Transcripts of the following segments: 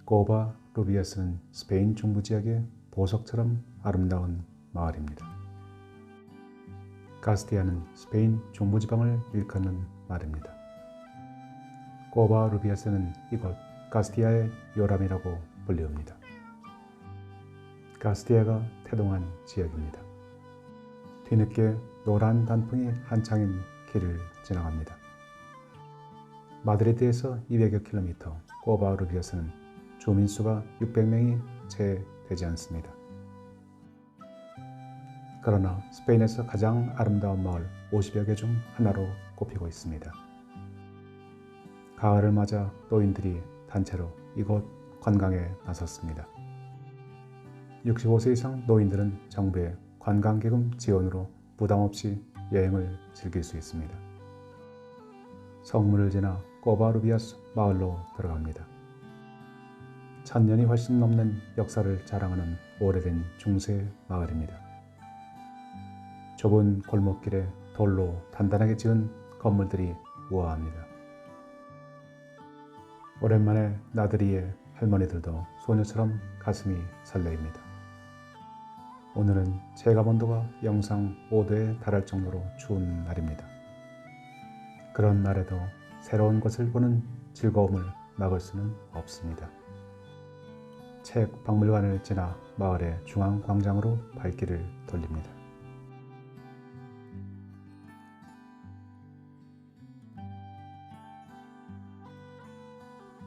코바루비아스는 스페인 중부 지역의 보석처럼 아름다운 마을입니다. 가스티아는 스페인 중부지방을 일컫는 말입니다. 코바루비아스는 이곳 가스티아의 요람이라고 불리웁니다. 가스티아가 태동한 지역입니다. 뒤늦게 노란 단풍이 한창인 길을 지나갑니다. 마드리드에서 200여 킬로미터, 코바루비아스는 주민수가 600명이 채 되지 않습니다. 그러나 스페인에서 가장 아름다운 마을 50여 개 중 하나로 꼽히고 있습니다. 가을을 맞아 노인들이 단체로 이곳 관광에 나섰습니다. 65세 이상 노인들은 정부의 관광기금 지원으로 부담없이 여행을 즐길 수 있습니다. 성문을 지나 코바루비아스 마을로 들어갑니다. 1000년이 훨씬 넘는 역사를 자랑하는 오래된 중세 마을입니다. 좁은 골목길에 돌로 단단하게 지은 건물들이 우아합니다. 오랜만에 나들이의 할머니들도 소녀처럼 가슴이 설레입니다. 오늘은 체감온도가 영상 5도에 달할 정도로 추운 날입니다. 그런 날에도 새로운 것을 보는 즐거움을 막을 수는 없습니다. 책 박물관을 지나 마을의 중앙광장으로 발길을 돌립니다.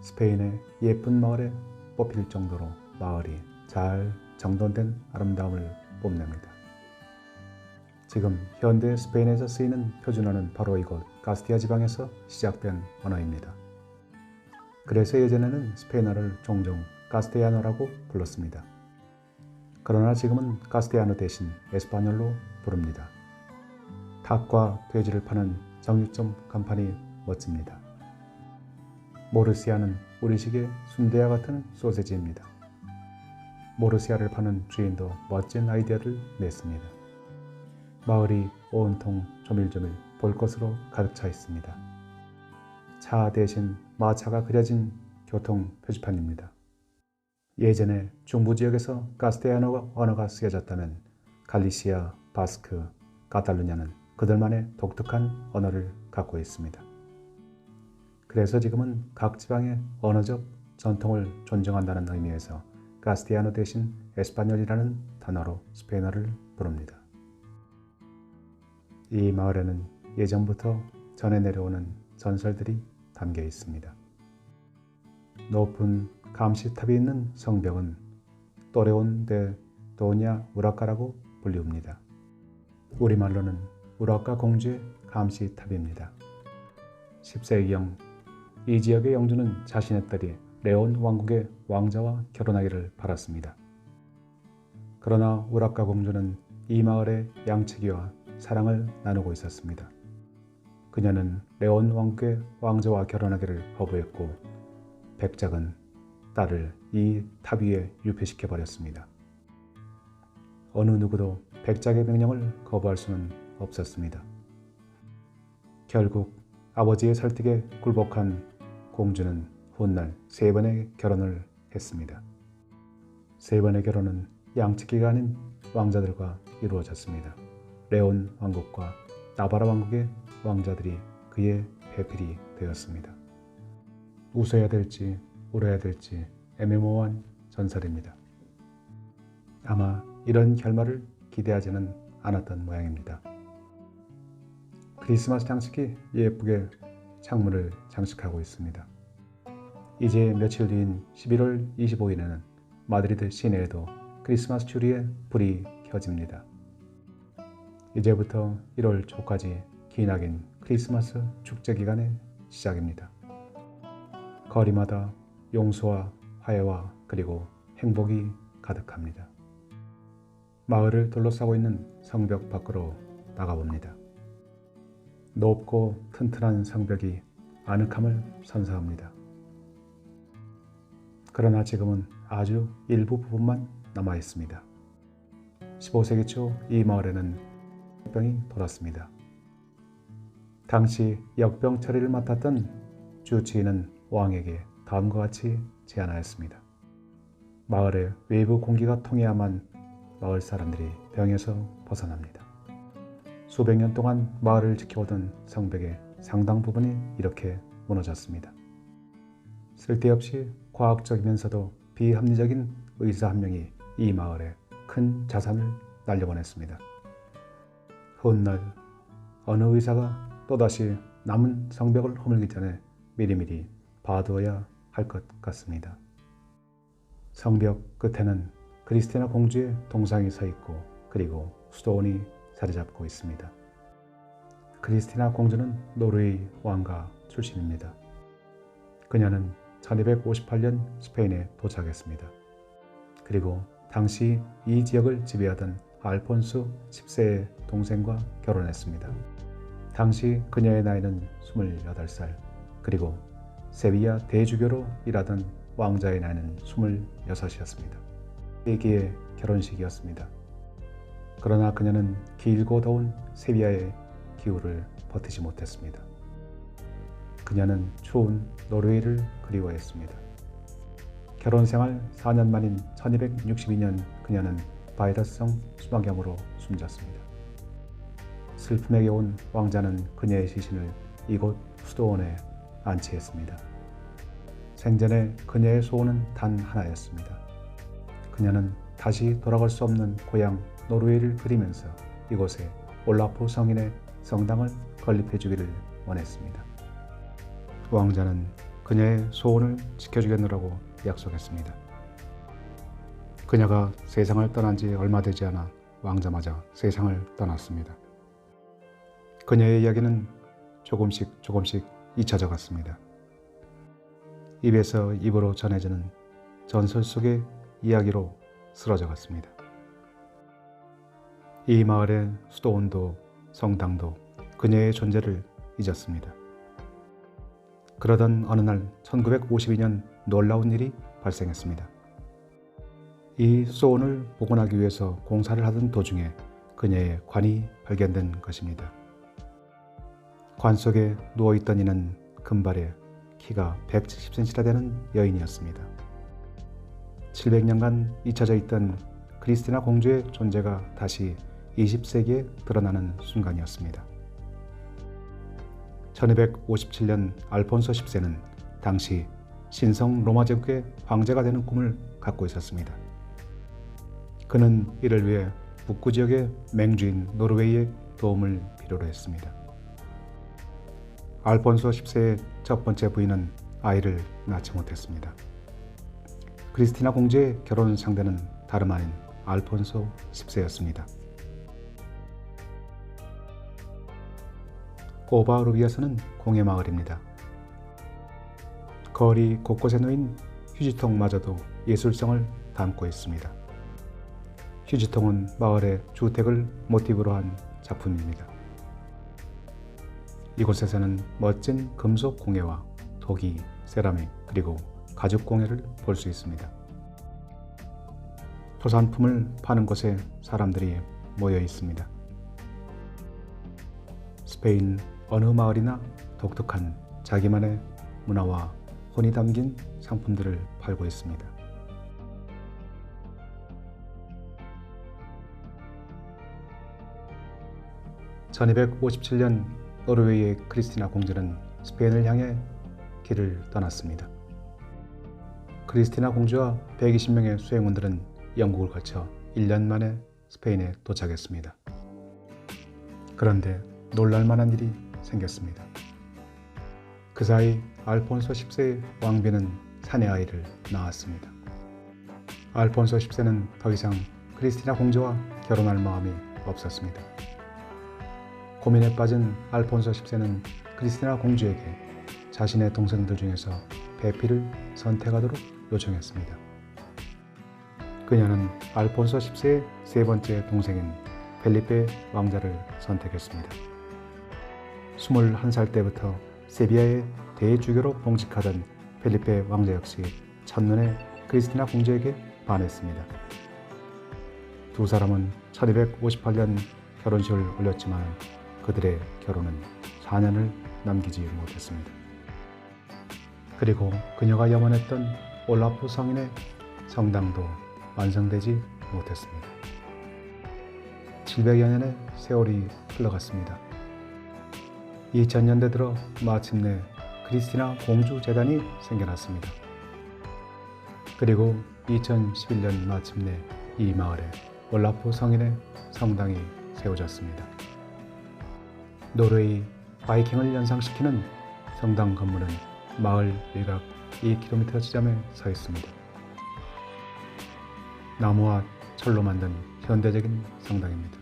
스페인의 예쁜 마을에 뽑힐 정도로 마을이 잘 정돈된 아름다움을 뽐냅니다. 지금 현대 스페인에서 쓰이는 표준어는 바로 이곳 가스티아 지방에서 시작된 언어입니다. 그래서 예전에는 스페인어를 종종 카스텔라노라고 불렀습니다. 그러나 지금은 카스텔라노 대신 에스파뇰로 부릅니다. 닭과 돼지를 파는 정육점 간판이 멋집니다. 모르시아는 우리식의 순대와 같은 소세지입니다. 모르시아를 파는 주인도 멋진 아이디어를 냈습니다. 마을이 온통 조밀조밀 볼 것으로 가득 차 있습니다. 차 대신 마차가 그려진 교통 표지판입니다. 예전에 중부 지역에서 카스텔라노 언어가 쓰여졌다면 갈리시아, 바스크, 카탈루냐는 그들만의 독특한 언어를 갖고 있습니다. 그래서 지금은 각 지방의 언어적 전통을 존중한다는 의미에서 카스티아노 대신 에스파뇰이라는 단어로 스페인어를 부릅니다. 이 마을에는 예전부터 전해 내려오는 전설들이 담겨 있습니다. 높은 감시탑이 있는 성벽은 또레온 데 도냐 우라카라고 불리웁니다. 우리말로는 우라카 공주의 감시탑입니다. 10세기경 이 지역의 영주는 자신의 딸이 레온 왕국의 왕자와 결혼하기를 바랐습니다. 그러나 우라카 공주는 이 마을의 양치기와 사랑을 나누고 있었습니다. 그녀는 레온 왕국의 왕자와 결혼하기를 거부했고 백작은 딸을 이 탑 위에 유폐시켜 버렸습니다. 어느 누구도 백작의 명령을 거부할 수는 없었습니다. 결국 아버지의 설득에 굴복한 공주는 훗날 3번의 결혼을 했습니다. 3번의 결혼은 양치기가 아닌 왕자들과 이루어졌습니다. 레온 왕국과 나바라 왕국의 왕자들이 그의 배필이 되었습니다. 웃어야 될지 울어야 될지 애매모호한 전설입니다. 아마 이런 결말을 기대하지는 않았던 모양입니다. 크리스마스 장식이 예쁘게 창문을 장식하고 있습니다. 이제 며칠 뒤인 11월 25일에는 마드리드 시내에도 크리스마스 트리에 불이 켜집니다. 이제부터 1월 초까지 기나긴 크리스마스 축제 기간의 시작입니다. 거리마다 용서와 화해와 그리고 행복이 가득합니다. 마을을 둘러싸고 있는 성벽 밖으로 나가봅니다. 높고 튼튼한 성벽이 아늑함을 선사합니다. 그러나 지금은 아주 일부 부분만 남아 있습니다. 15세기 초 이 마을에는 역병이 돌았습니다. 당시 역병 처리를 맡았던 주치의는 왕에게 다음과 같이 제안하였습니다. 마을의 외부 공기가 통해야만 마을 사람들이 병에서 벗어납니다. 수백 년 동안 마을을 지켜오던 성벽의 상당 부분이 이렇게 무너졌습니다. 쓸데없이 과학적이면서도 비합리적인 의사 한 명이 이 마을에 큰 자산을 날려보냈습니다. 훗날 어느 의사가 또다시 남은 성벽을 허물기 전에 미리미리 봐두어야 할 것 같습니다. 성벽 끝에는 크리스티나 공주의 동상이 서 있고 그리고 수도원이 자리 잡고 있습니다. 크리스티나 공주는 노르웨이 왕가 출신입니다. 그녀는 1258년 스페인에 도착했습니다. 그리고 당시 이 지역을 지배하던 알폰소 10세의 동생과 결혼했습니다. 당시 그녀의 나이는 28살, 그리고 세비야 대주교로 일하던 왕자의 나이는 26이었습니다. 세기의 결혼식이었습니다. 그러나 그녀는 길고 더운 세비야의 기후를 버티지 못했습니다. 그녀는 추운 노르웨이를 그리워했습니다. 결혼생활 4년 만인 1262년 그녀는 바이러스성 수막염으로 숨졌습니다. 슬픔에 겨운 왕자는 그녀의 시신을 이곳 수도원에 안치했습니다. 생전에 그녀의 소원은 단 하나였습니다. 그녀는 다시 돌아갈 수 없는 고향 노르웨이를 그리면서 이곳에 올라프 성인의 성당을 건립해 주기를 원했습니다. 왕자는 그녀의 소원을 지켜주겠노라고 약속했습니다. 그녀가 세상을 떠난 지 얼마 되지 않아 왕자마저 세상을 떠났습니다. 그녀의 이야기는 조금씩 잊혀져 갔습니다. 입에서 입으로 전해지는 전설 속의 이야기로 쓰러져 갔습니다. 이 마을의 수도원도 성당도 그녀의 존재를 잊었습니다. 그러던 어느 날 1952년 놀라운 일이 발생했습니다. 이 수도원을 복원하기 위해서 공사를 하던 도중에 그녀의 관이 발견된 것입니다. 관 속에 누워있던 이는 금발에 키가 170cm나 되는 여인이었습니다. 700년간 잊혀져 있던 크리스티나 공주의 존재가 다시 20세기에 드러나는 순간이었습니다. 1257년 알폰소 10세는 당시 신성 로마 제국의 황제가 되는 꿈을 갖고 있었습니다. 그는 이를 위해 북부 지역의 맹주인 노르웨이의 도움을 필요로 했습니다. 알폰소 10세의 첫 번째 부인은 아이를 낳지 못했습니다. 크리스티나 공주의 결혼 상대는 다름 아닌 알폰소 10세였습니다. 오바루비아스는 공예 마을입니다. 거리 곳곳에 놓인 휴지통마저도 예술성을 담고 있습니다. 휴지통은 마을의 주택을 모티브로 한 작품입니다. 이곳에서는 멋진 금속 공예와 토기, 세라믹, 그리고 가죽 공예를 볼 수 있습니다. 토산품을 파는 곳에 사람들이 모여 있습니다. 스페인 어느 마을이나 독특한 자기만의 문화와 혼이 담긴 상품들을 팔고 있습니다. (1257년) 노르웨이의 크리스티나 공주는 스페인을 향해 길을 떠났습니다. 크리스티나 공주와 120명의 수행원들은 영국을 거쳐 1년 만에 스페인에 도착했습니다. 그런데 놀랄만한 일이 생겼습니다. 그 사이 알폰소 10세의 왕비는 사내 아이를 낳았습니다. 알폰소 10세는 더 이상 크리스티나 공주와 결혼할 마음이 없었습니다. 고민에 빠진 알폰소 10세는 크리스티나 공주에게 자신의 동생들 중에서 배피를 선택하도록 요청했습니다. 그녀는 알폰소 10세의 세 번째 동생인 펠리페 왕자를 선택했습니다. 21살 때부터 세비야의 대주교로 봉직하던 펠리페 왕자 역시 첫눈에 크리스티나 공주에게 반했습니다. 두 사람은 1258년 결혼식을 올렸지만 그들의 결혼은 4년을 남기지 못했습니다. 그리고 그녀가 염원했던 올라프 성인의 성당도 완성되지 못했습니다. 700여 년의 세월이 흘러갔습니다. 2000년대 들어 마침내 크리스티나 공주 재단이 생겨났습니다. 그리고 2011년 마침내 이 마을에 올라프 성인의 성당이 세워졌습니다. 노르웨이 바이킹을 연상시키는 성당 건물은 마을 일각 2km 지점에 서 있습니다. 나무와 철로 만든 현대적인 성당입니다.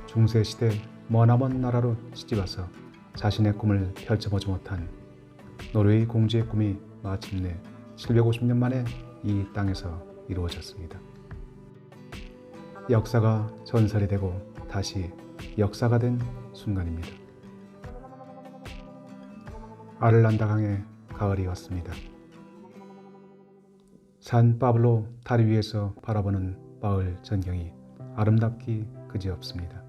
중세시대 머나먼 나라로 시집와서 자신의 꿈을 펼쳐보지 못한 노르웨이 공주의 꿈이 마침내 750년 만에 이 땅에서 이루어졌습니다. 역사가 전설이 되고 다시 역사가 된 순간입니다. 아를란다 강의 가을이 왔습니다. 산 파블로 다리 위에서 바라보는 마을 전경이 아름답기 그지없습니다.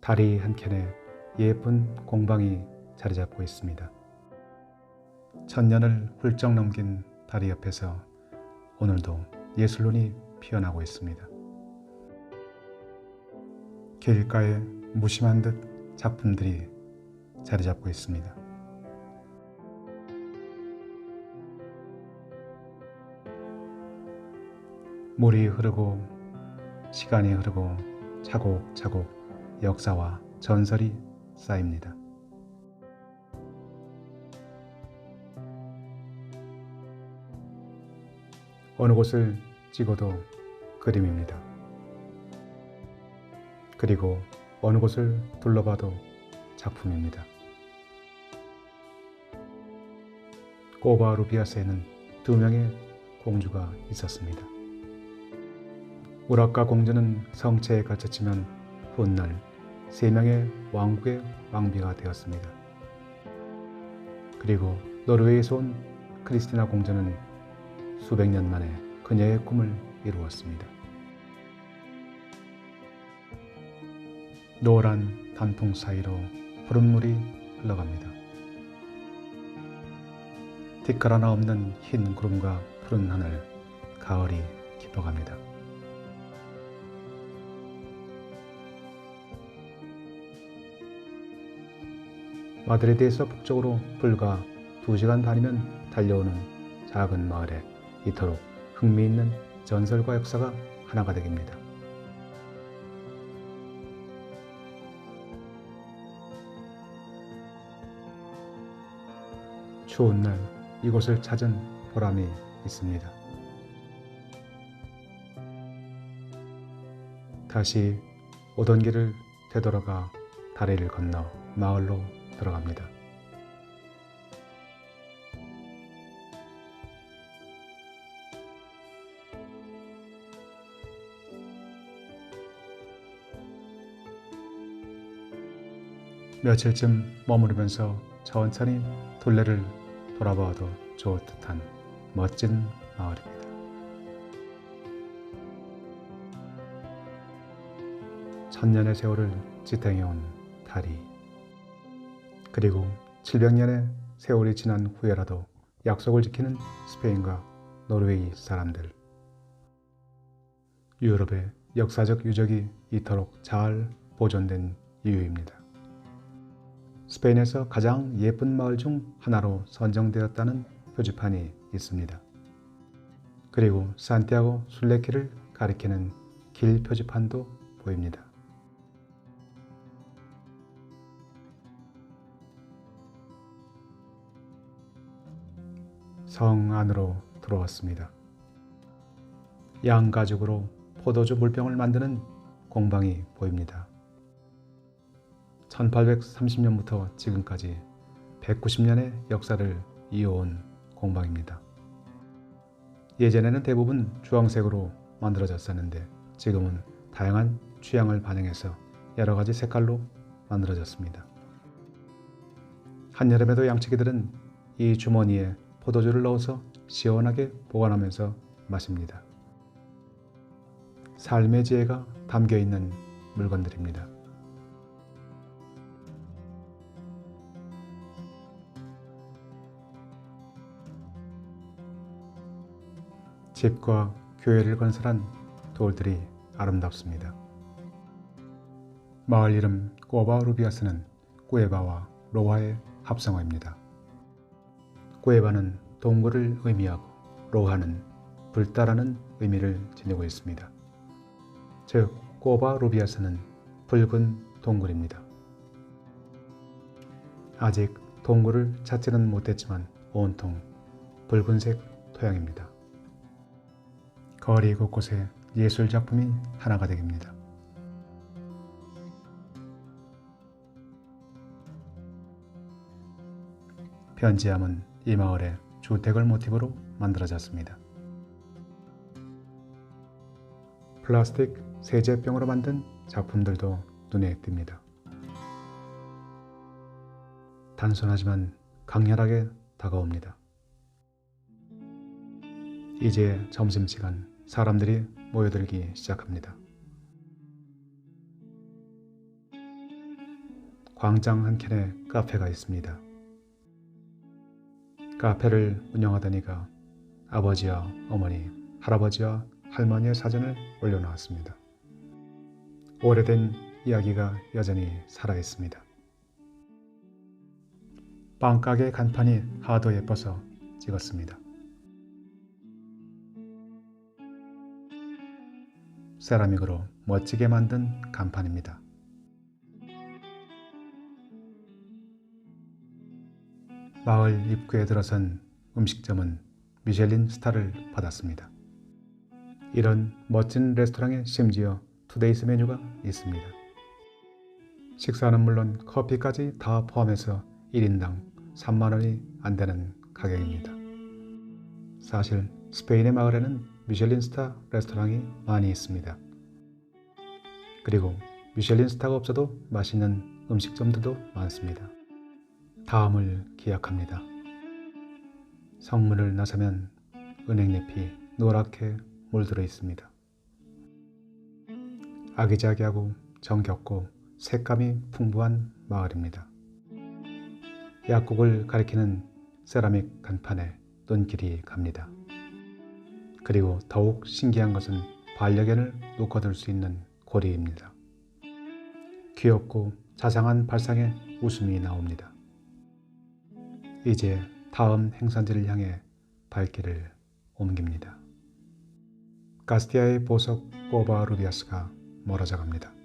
다리 한켠에 예쁜 공방이 자리 잡고 있습니다. 1000년을 훌쩍 넘긴 다리 옆에서 오늘도 예술론이 피어나고 있습니다. 길가에 무심한 듯 작품들이 자리 잡고 있습니다. 물이 흐르고 시간이 흐르고 차곡차곡 역사와 전설이 쌓입니다. 어느 곳을 찍어도 그림입니다. 그리고 어느 곳을 둘러봐도 작품입니다. 꼬바루비아스에는 2명의 공주가 있었습니다. 우라카 공주는 성체에 갇혔지만 훗날 3명의 왕국의 왕비가 되었습니다. 그리고 노르웨이에서 온 크리스티나 공주는 수백 년 만에 그녀의 꿈을 이루었습니다. 노란 단풍 사이로 푸른 물이 흘러갑니다. 티끌 하나 없는 흰 구름과 푸른 하늘, 가을이 깊어갑니다. 마드리드에서 북쪽으로 불과 2시간 반이면 달려오는 작은 마을에 이토록 흥미있는 전설과 역사가 하나가 되깁니다. 추운 날 이곳을 찾은 보람이 있습니다. 다시 오던 길을 되돌아가 다리를 건너 마을로 들어갑니다. 며칠쯤 머무르면서 천천히 둘레를 돌아봐도 좋을 듯한 멋진 마을입니다. 천년의 세월을 지탱해온 다리, 그리고 700년의 세월이 지난 후에라도 약속을 지키는 스페인과 노르웨이 사람들. 유럽의 역사적 유적이 이토록 잘 보존된 이유입니다. 스페인에서 가장 예쁜 마을 중 하나로 선정되었다는 표지판이 있습니다. 그리고 산티아고 순례길을 가리키는 길 표지판도 보입니다. 성 안으로 들어왔습니다. 양가죽으로 포도주 물병을 만드는 공방이 보입니다. 1830년부터 지금까지 190년의 역사를 이어온 공방입니다. 예전에는 대부분 주황색으로 만들어졌었는데 지금은 다양한 취향을 반영해서 여러 가지 색깔로 만들어졌습니다. 한여름에도 양치기들은 이 주머니에 포도주를 넣어서 시원하게 보관하면서 마십니다. 삶의 지혜가 담겨있는 물건들입니다. 집과 교회를 건설한 돌들이 아름답습니다. 마을 이름 꼬바루비아스는 꾸에바와 로하의 합성어입니다. 꾸에바는 동굴을 의미하고 로하는 붉다라는 의미를 지니고 있습니다. 즉 꼬바루비아스는 붉은 동굴입니다. 아직 동굴을 찾지는 못했지만 온통 붉은색 토양입니다. 거리 곳곳에 예술작품이 하나가득입니다. 편지함은 이 마을의 주택을 모티브로 만들어졌습니다. 플라스틱 세제병으로 만든 작품들도 눈에 띕니다. 단순하지만 강렬하게 다가옵니다. 이제 점심시간, 사람들이 모여들기 시작합니다. 광장 한켠에 카페가 있습니다. 카페를 운영하던 이가 아버지와 어머니, 할아버지와 할머니의 사진을 올려놓았습니다. 오래된 이야기가 여전히 살아있습니다. 빵가게 간판이 하도 예뻐서 찍었습니다. 세라믹으로 멋지게 만든 간판입니다. 마을 입구에 들어선 음식점은 미슐린 스타를 받았습니다. 이런 멋진 레스토랑에 심지어 투데이스 메뉴가 있습니다. 식사는 물론 커피까지 다 포함해서 1인당 3만원이 안 되는 가격입니다. 사실 스페인의 마을에는 미슐린 스타 레스토랑이 많이 있습니다. 그리고 미슐린 스타가 없어도 맛있는 음식점들도 많습니다. 다음을 기약합니다. 성문을 나서면 은행잎이 노랗게 물들어 있습니다. 아기자기하고 정겹고 색감이 풍부한 마을입니다. 약국을 가리키는 세라믹 간판에 눈길이 갑니다. 그리고 더욱 신기한 것은 반려견을 놓고들 수 있는 고리입니다. 귀엽고 자상한 발상에 웃음이 나옵니다. 이제 다음 행선지를 향해 발길을 옮깁니다. 가스티아의 보석 꼬바루비아스가 멀어져 갑니다.